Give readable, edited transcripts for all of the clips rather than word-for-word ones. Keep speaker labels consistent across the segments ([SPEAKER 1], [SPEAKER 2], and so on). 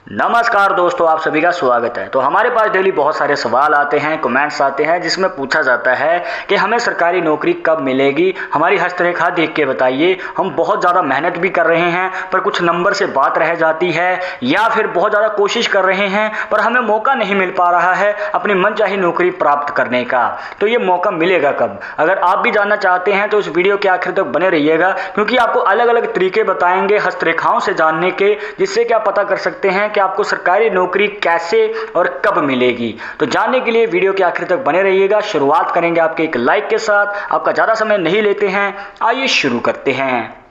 [SPEAKER 1] नमस्कार दोस्तों, आप सभी का स्वागत है। तो हमारे पास डेली बहुत सारे सवाल आते हैं, कमेंट्स आते हैं जिसमें पूछा जाता है कि हमें सरकारी नौकरी कब मिलेगी, हमारी हस्तरेखा देख के बताइए। हम बहुत ज़्यादा मेहनत भी कर रहे हैं पर कुछ नंबर से बात रह जाती है, या फिर बहुत ज़्यादा कोशिश कर रहे हैं पर हमें मौका नहीं मिल पा रहा है अपनी मनचाही नौकरी प्राप्त करने का। तो ये मौका मिलेगा कब? अगर आप भी जानना चाहते हैं तो इस वीडियो के आखिर तक बने रहिएगा, क्योंकि आपको अलग अलग तरीके बताएंगे हस्तरेखाओं से जानने के, जिससे कि आप पता कर सकते हैं कि आपको सरकारी नौकरी कैसे और कब मिलेगी। तो जानने के लिए वीडियो के आखिर तक बने रहिएगा। शुरुआत करेंगे आपके एक लाइक के साथ। आपका ज़्यादा समय नहीं लेते हैं, आइए शुरू करते हैं।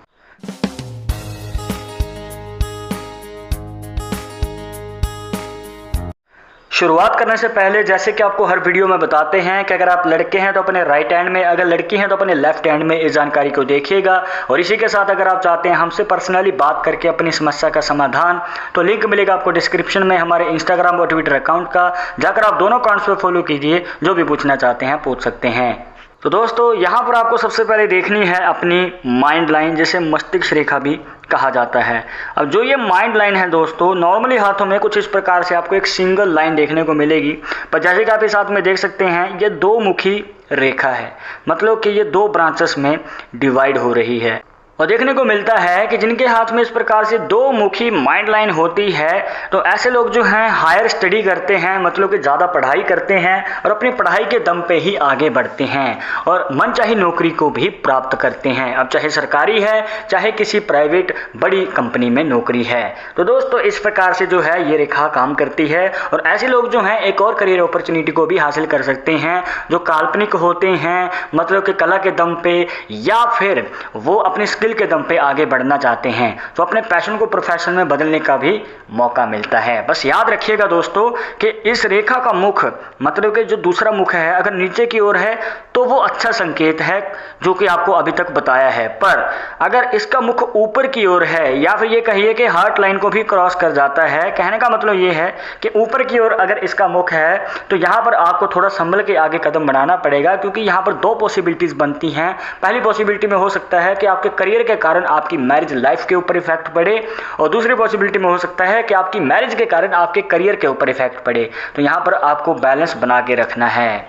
[SPEAKER 1] शुरुआत करने से पहले जैसे कि आपको हर वीडियो में बताते हैं कि अगर आप लड़के हैं तो अपने राइट हैंड में, अगर लड़की हैं तो अपने लेफ्ट हैंड में इस जानकारी को देखिएगा। और इसी के साथ अगर आप चाहते हैं हमसे पर्सनली बात करके अपनी समस्या का समाधान, तो लिंक मिलेगा आपको डिस्क्रिप्शन में हमारे इंस्टाग्राम और ट्विटर अकाउंट का। जाकर आप दोनों अकाउंट्स पर फॉलो कीजिए, जो भी पूछना चाहते हैं पूछ सकते हैं। तो दोस्तों, यहाँ पर आपको सबसे पहले देखनी है अपनी माइंड लाइन, जिसे मस्तिष्क रेखा भी कहा जाता है। अब जो ये माइंड लाइन है दोस्तों, नॉर्मली हाथों में कुछ इस प्रकार से आपको एक सिंगल लाइन देखने को मिलेगी, पर जैसे कि आप इस हाथ में देख सकते हैं ये दो मुखी रेखा है, मतलब कि ये दो ब्रांचेस में डिवाइड हो रही है। और देखने को मिलता है कि जिनके हाथ में इस प्रकार से दो मुखी माइंड लाइन होती है, तो ऐसे लोग जो हैं हायर स्टडी करते हैं, मतलब कि ज़्यादा पढ़ाई करते हैं और अपनी पढ़ाई के दम पे ही आगे बढ़ते हैं और मनचाही नौकरी को भी प्राप्त करते हैं। अब चाहे सरकारी है, चाहे किसी प्राइवेट बड़ी कंपनी में नौकरी है। तो दोस्तों, इस प्रकार से जो है ये रेखा काम करती है। और ऐसे लोग जो हैं एक और करियर अपॉर्चुनिटी को भी हासिल कर सकते हैं, जो काल्पनिक होते हैं, मतलब कि कला के दम पे, या फिर वो अपनी के दम पे आगे बढ़ना चाहते हैं, तो अपने पैशन को प्रोफेशन में बदलने का भी मौका मिलता है। बस याद रखिएगा दोस्तों कि इस रेखा का मुख, मतलब कि जो दूसरा मुख है, अगर नीचे की ओर है तो वो अच्छा संकेत है, जो कि आपको अभी तक बताया है। पर अगर इसका मुख ऊपर की ओर है, या फिर ये कहिए कि हार्ट लाइन को भी क्रॉस कर जाता है, कहने का मतलब ये है कि ऊपर की ओर अगर इसका मुख है तो यहाँ पर आपको थोड़ा संभल के आगे कदम बढ़ाना पड़ेगा, क्योंकि यहाँ पर दो पॉसिबिलिटीज बनती हैं। पहली पॉसिबिलिटी में हो सकता है कि आपके करियर के कारण आपकी मैरिज लाइफ के ऊपर इफेक्ट पड़े, और दूसरी पॉसिबिलिटी में हो सकता है कि आपकी मैरिज के कारण आपके करियर के ऊपर इफेक्ट पड़े। तो यहाँ पर आपको बैलेंस बना के रखना है।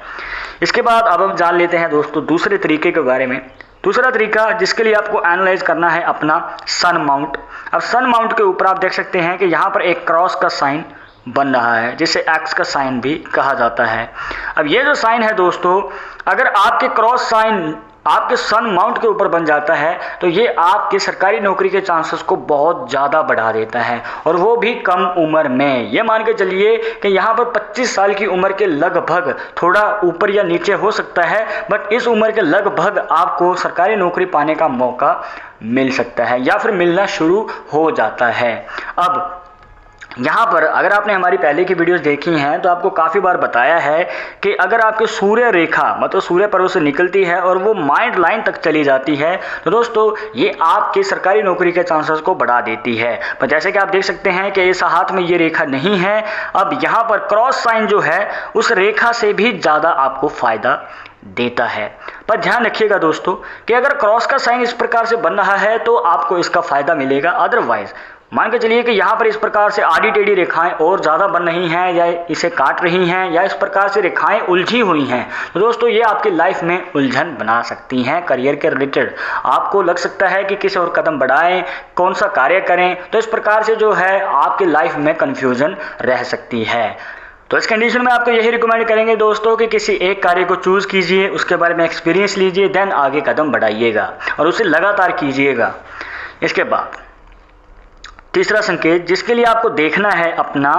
[SPEAKER 1] इसके बाद अब हम जान लेते हैं दोस्तों दूसरे तरीके के बारे में। दूसरा तरीका जिसके लिए आपको एनालाइज करना है अपना सन माउंट। अब सन माउंट के ऊपर आप देख सकते हैं कि यहाँ पर एक क्रॉस का साइन बन रहा है, जिसे एक्स का साइन भी कहा जाता है। अब ये जो साइन है दोस्तों, अगर आपके क्रॉस साइन आपके सन माउंट के ऊपर बन जाता है तो ये आपकी सरकारी नौकरी के चांसेस को बहुत ज़्यादा बढ़ा देता है, और वो भी कम उम्र में। ये मान के चलिए कि यहाँ पर 25 साल की उम्र के लगभग, थोड़ा ऊपर या नीचे हो सकता है, बट इस उम्र के लगभग आपको सरकारी नौकरी पाने का मौका मिल सकता है, या फिर मिलना शुरू हो जाता है। अब यहाँ पर अगर आपने हमारी पहले की वीडियोस देखी हैं तो आपको काफ़ी बार बताया है कि अगर आपकी सूर्य रेखा, मतलब सूर्य पर्वत से निकलती है और वो माइंड लाइन तक चली जाती है, तो दोस्तों ये आपकी सरकारी नौकरी के चांसेस को बढ़ा देती है। पर जैसे कि आप देख सकते हैं कि इस हाथ में ये रेखा नहीं है। अब यहाँ पर क्रॉस साइन जो है उस रेखा से भी ज़्यादा आपको फ़ायदा देता है। पर ध्यान रखिएगा दोस्तों कि अगर क्रॉस का साइन इस प्रकार से बन रहा है तो आपको इसका फ़ायदा मिलेगा। अदरवाइज मान के चलिए कि यहाँ पर इस प्रकार से आड़ी टेढ़ी रेखाएं और ज़्यादा बन रही हैं, या इसे काट रही हैं, या इस प्रकार से रेखाएं उलझी हुई हैं, तो दोस्तों ये आपकी लाइफ में उलझन बना सकती हैं। करियर के रिलेटेड आपको लग सकता है कि किस और कदम बढ़ाएं, कौन सा कार्य करें, तो इस प्रकार से जो है आपकी लाइफ में कन्फ्यूजन रह सकती है। तो इस कंडीशन में आपको यही रिकमेंड करेंगे दोस्तों कि किसी एक कार्य को चूज़ कीजिए, उसके बारे में एक्सपीरियंस लीजिए, देन आगे कदम बढ़ाइएगा और उसे लगातार कीजिएगा। इसके बाद तीसरा संकेत जिसके लिए आपको देखना है अपना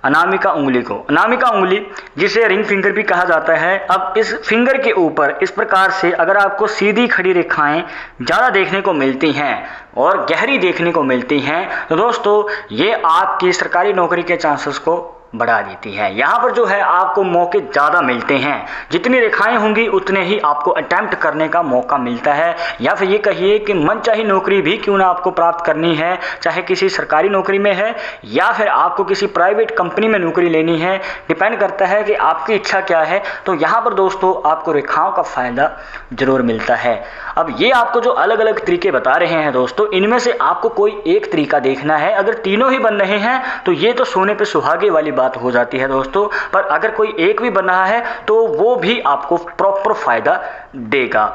[SPEAKER 1] अनामिका उंगली को। अनामिका उंगली जिसे रिंग फिंगर भी कहा जाता है। अब इस फिंगर के ऊपर इस प्रकार से अगर आपको सीधी खड़ी रेखाएं ज़्यादा देखने को मिलती हैं और गहरी देखने को मिलती हैं, तो दोस्तों ये आपकी सरकारी नौकरी के चांसेस को बढ़ा देती है। यहाँ पर जो है आपको मौके ज़्यादा मिलते हैं, जितनी रेखाएं होंगी उतने ही आपको अटेम्प्ट करने का मौका मिलता है, या फिर ये कहिए कि मनचाही नौकरी भी क्यों ना आपको प्राप्त करनी है, चाहे किसी सरकारी नौकरी में है या फिर आपको किसी प्राइवेट कंपनी में नौकरी लेनी है, डिपेंड करता है कि आपकी इच्छा क्या है। तो यहाँ पर दोस्तों आपको रेखाओं का फ़ायदा ज़रूर मिलता है। अब ये आपको जो अलग अलग तरीके बता रहे हैं दोस्तों, इनमें से आपको कोई एक तरीका देखना है। अगर तीनों ही बन रहे हैं तो ये तो सोने पे सुहागे वाली बात हो जाती है दोस्तों, पर अगर कोई एक भी बन रहा है तो वो भी आपको प्रॉपर फ़ायदा देगा।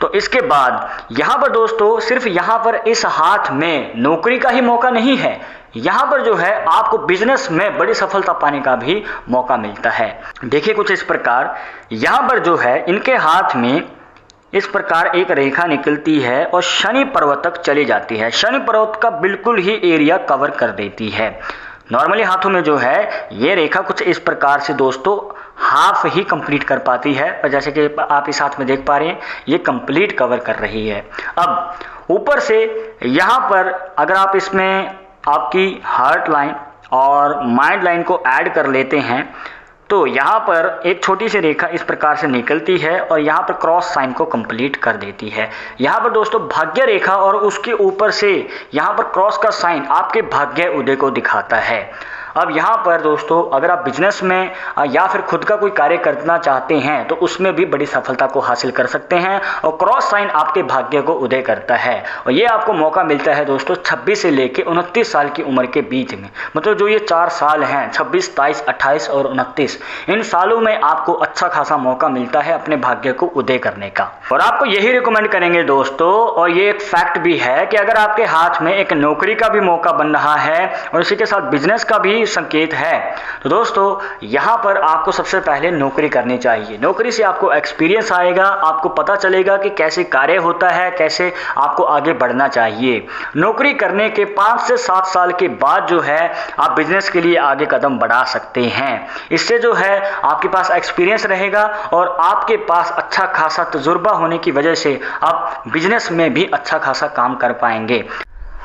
[SPEAKER 1] तो इसके बाद यहाँ पर दोस्तों सिर्फ यहाँ पर इस हाथ में नौकरी का ही मौका नहीं है, यहाँ पर जो है आपको बिजनेस में बड़ी सफलता पाने का भी मौका मिलता है। देखिए कुछ इस प्रकार यहाँ पर जो है इनके हाथ में इस प्रकार एक रेखा निकलती है और शनि पर्वत तक चली जाती है। शनि पर्वत का बिल्कुल ही एरिया कवर कर देती है। नॉर्मली हाथों में जो है ये रेखा कुछ इस प्रकार से दोस्तों हाफ ही कंप्लीट कर पाती है, और जैसे कि आप इस हाथ में देख पा रहे हैं ये कंप्लीट कवर कर रही है। अब ऊपर से यहाँ पर अगर आप इसमें आपकी हार्ट लाइन और माइंड लाइन को ऐड कर लेते हैं तो यहाँ पर एक छोटी सी रेखा इस प्रकार से निकलती है और यहाँ पर क्रॉस साइन को कंप्लीट कर देती है। यहाँ पर दोस्तों भाग्य रेखा और उसके ऊपर से यहाँ पर क्रॉस का साइन आपके भाग्य उदय को दिखाता है। अब यहाँ पर दोस्तों अगर आप बिजनेस में या फिर खुद का कोई कार्य करना चाहते हैं तो उसमें भी बड़ी सफलता को हासिल कर सकते हैं, और क्रॉस साइन आपके भाग्य को उदय करता है। और ये आपको मौका मिलता है दोस्तों 26 से लेके 29 साल की उम्र के बीच में, मतलब जो ये 4 साल हैं 26, 27, 28 और 29, इन सालों में आपको अच्छा खासा मौका मिलता है अपने भाग्य को उदय करने का। और आपको यही रिकमेंड करेंगे दोस्तों, और ये एक फैक्ट भी है कि अगर आपके हाथ में एक नौकरी का भी मौका बन रहा है और इसी के साथ बिजनेस का भी संकेत है तो दोस्तों यहाँ पर आपको सबसे पहले नौकरी करनी चाहिए। नौकरी से आपको एक्सपीरियंस आएगा, आपको पता चलेगा कि कैसे कार्य होता है, कैसे आपको आगे बढ़ना चाहिए। नौकरी करने के 5 से 7 साल के बाद जो है आप बिजनेस के लिए आगे कदम बढ़ा सकते हैं। इससे जो है आपके पास एक्सपीरियंस रहेगा और आपके पास अच्छा खासा तजुर्बा होने की वजह से आप बिजनेस में भी अच्छा खासा काम कर पाएंगे।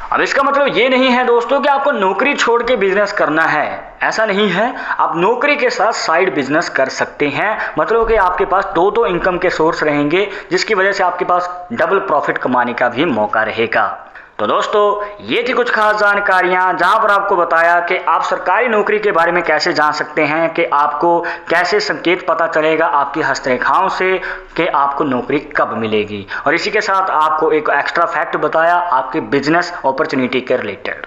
[SPEAKER 1] अब इसका मतलब ये नहीं है दोस्तों कि आपको नौकरी छोड़ के बिजनेस करना है, ऐसा नहीं है। आप नौकरी के साथ साइड बिजनेस कर सकते हैं, मतलब कि आपके पास दो इनकम के सोर्स रहेंगे, जिसकी वजह से आपके पास डबल प्रॉफिट कमाने का भी मौका रहेगा। तो दोस्तों ये थी कुछ खास जानकारियां जहां पर आपको बताया कि आप सरकारी नौकरी के बारे में कैसे जान सकते हैं, कि आपको कैसे संकेत पता चलेगा आपकी हस्तरेखाओं से कि आपको नौकरी कब मिलेगी, और इसी के साथ आपको एक एक्स्ट्रा फैक्ट बताया आपके बिजनेस अपॉर्चुनिटी के रिलेटेड।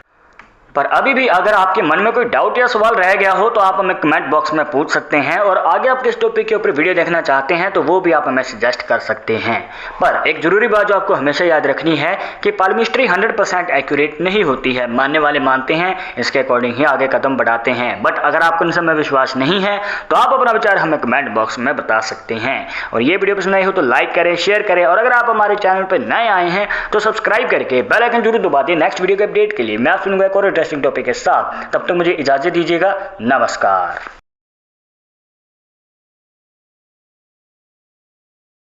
[SPEAKER 1] पर अभी भी अगर आपके मन में कोई डाउट या सवाल रह गया हो तो आप हमें कमेंट बॉक्स में पूछ सकते हैं, और आगे आप किस टॉपिक के ऊपर वीडियो देखना चाहते हैं तो वो भी आप हमें सजेस्ट कर सकते हैं। पर एक जरूरी बात जो आपको हमेशा याद रखनी है कि पाल्मिस्ट्री 100% एक्यूरेट नहीं होती है। मानने वाले मानते हैं, इसके अकॉर्डिंग ही आगे कदम बढ़ाते हैं। बट अगर आपको इन सब में विश्वास नहीं है तो आप अपना विचार हमें कमेंट बॉक्स में बता सकते हैं। और ये वीडियो पसंद आई हो तो लाइक करें, शेयर करें, और अगर आप हमारे चैनल पर नए आए हैं तो सब्सक्राइब करके बेल आइकन जरूर दबा दें नेक्स्ट वीडियो के अपडेट के लिए। मैं सुनूंगा एक और इंटरेस्टिंग टॉपिक के साथ, तब तक मुझे इजाजत दीजिएगा। नमस्कार।